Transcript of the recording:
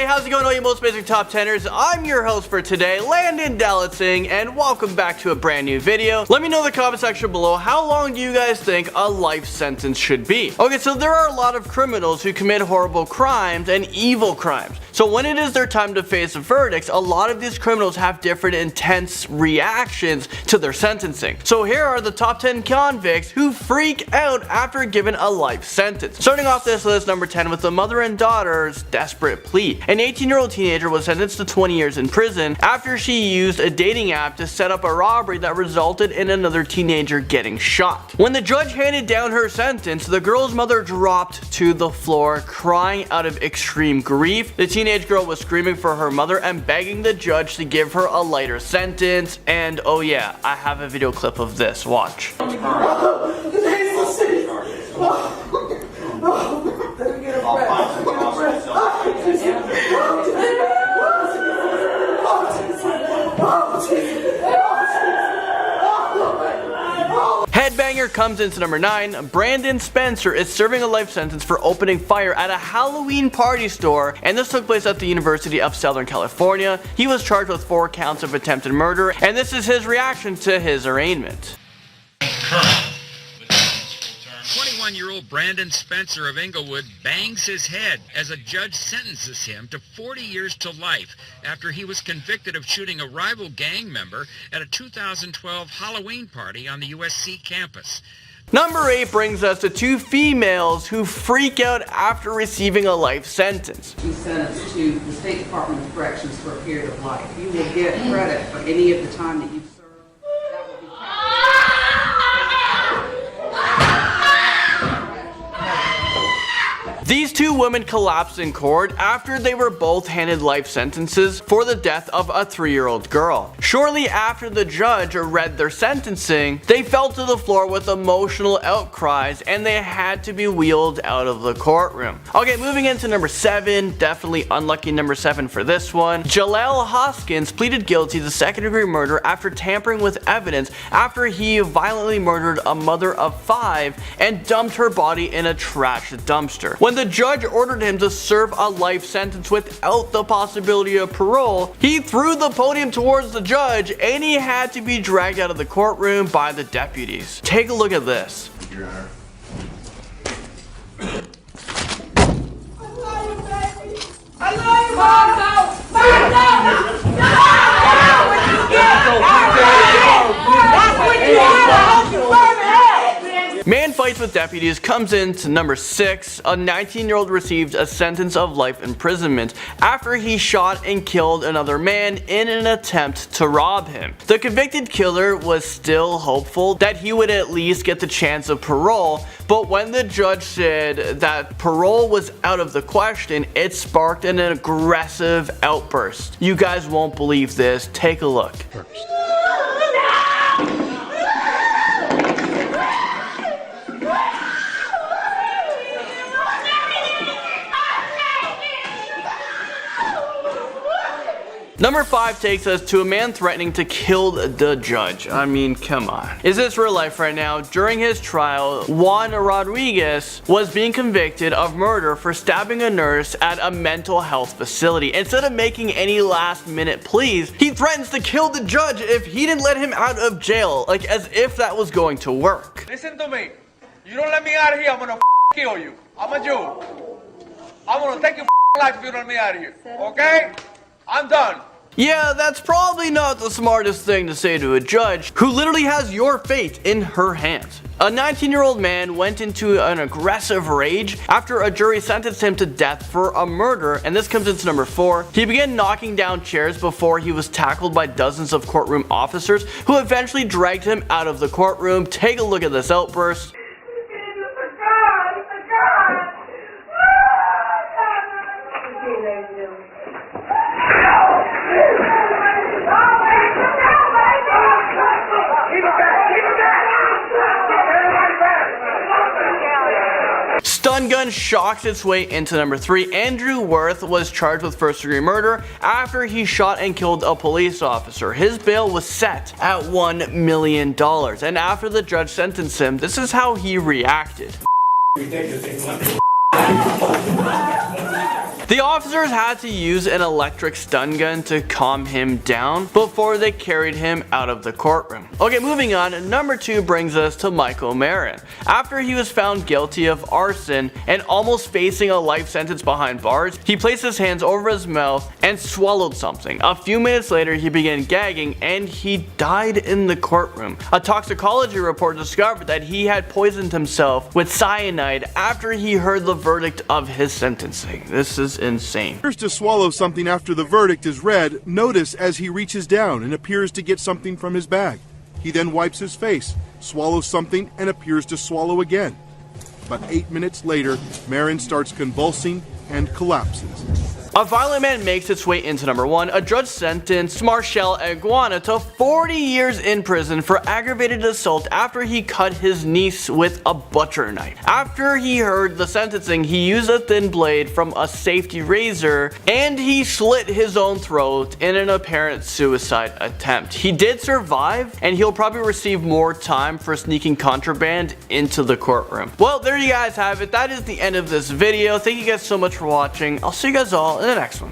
Hey, how's it going, all you most basic top 10ers? I'm your host for today, Landon Dalitzing, and welcome back to a brand new video. Let me know in the comment section below, how long do you guys think a life sentence should be? Okay, so there are a lot of criminals who commit horrible crimes and evil crimes. So when it is their time to face verdicts, a lot of these criminals have different intense reactions to their sentencing. So here are the top 10 convicts who freak out after given a life sentence. Starting off this list, number 10, with the mother and daughter's desperate plea. An 18-year-old teenager was sentenced to 20 years in prison after she used a dating app to set up a robbery that resulted in another teenager getting shot. When the judge handed down her sentence, the girl's mother dropped to the floor, crying out of extreme grief. The teenage girl was screaming for her mother and begging the judge to give her a lighter sentence. And oh yeah, I have a video clip of this. Watch. Headbanger comes into number 9. Brandon Spencer is serving a life sentence for opening fire at a Halloween party store, and this took place at the University of Southern California. He was charged with 4 counts of attempted murder, and this is his reaction to his arraignment. 21-year-old Brandon Spencer of Inglewood bangs his head as a judge sentences him to 40 years to life after he was convicted of shooting a rival gang member at a 2012 Halloween party on the USC campus. Number 8 brings us to 2 females who freak out after receiving a life sentence. Be sentenced to the State Department of Corrections for a period of life. You will get credit for any of the time that you've served. That will be These 2 women collapsed in court after they were both handed life sentences for the death of a 3-year-old girl. Shortly after the judge read their sentencing, they fell to the floor with emotional outcries and they had to be wheeled out of the courtroom. Okay, moving into number 7, definitely unlucky number 7 for this one. Jaleel Hoskins pleaded guilty to second-degree murder after tampering with evidence after he violently murdered a mother of 5 and dumped her body in a trash dumpster. When the judge ordered him to serve a life sentence without the possibility of parole, he threw the podium towards the judge and he had to be dragged out of the courtroom by the deputies. Take a look at this. Your Honor. I love you, Mom! Man fights with deputies comes into number 6. A 19-year-old received a sentence of life imprisonment after he shot and killed another man in an attempt to rob him. The convicted killer was still hopeful that he would at least get the chance of parole, but when the judge said that parole was out of the question, it sparked an aggressive outburst. You guys won't believe this. Take a look. Number 5 takes us to a man threatening to kill the judge. I mean, come on. Is this real life right now? During his trial, Juan Rodriguez was being convicted of murder for stabbing a nurse at a mental health facility. Instead of making any last-minute pleas, he threatens to kill the judge if he didn't let him out of jail, like as if that was going to work. Listen to me. You don't let me out of here, I'm gonna kill you. I'm a Jew. I'm gonna take your life if you don't let me out of here. Okay? I'm done. Yeah, that's probably not the smartest thing to say to a judge who literally has your fate in her hands. A 19-year-old man went into an aggressive rage after a jury sentenced him to death for a murder, and this comes into number 4. He began knocking down chairs before he was tackled by dozens of courtroom officers who eventually dragged him out of the courtroom. Take a look at this outburst. Stun gun shocks its way into number 3. Andrew Worth was charged with first-degree murder after he shot and killed a police officer. His bail was set at $1 million, and after the judge sentenced him, this is how The The officers had to use an electric stun gun to calm him down before they carried him out of the courtroom. Okay, moving on, number 2 brings us to Michael Marin. After he was found guilty of arson and almost facing a life sentence behind bars, he placed his hands over his mouth and swallowed something. A few minutes later, he began gagging and he died in the courtroom. A toxicology report discovered that he had poisoned himself with cyanide after he heard the verdict of his sentencing. This is insane. Appears to swallow something after the verdict is read. Notice as he reaches down and appears to get something from his bag. He then wipes his face, swallows something, and appears to swallow again. But 8 minutes later, Marin starts convulsing and collapses. A violent man makes its way into number 1. A judge sentenced Marshall Iguana to 40 years in prison for aggravated assault after he cut his niece with a butcher knife. After he heard the sentencing, he used a thin blade from a safety razor and he slit his own throat in an apparent suicide attempt. He did survive and he'll probably receive more time for sneaking contraband into the courtroom. Well, there you guys have it. That is the end of this video. Thank you guys so much for watching. I'll see you guys all in the next one.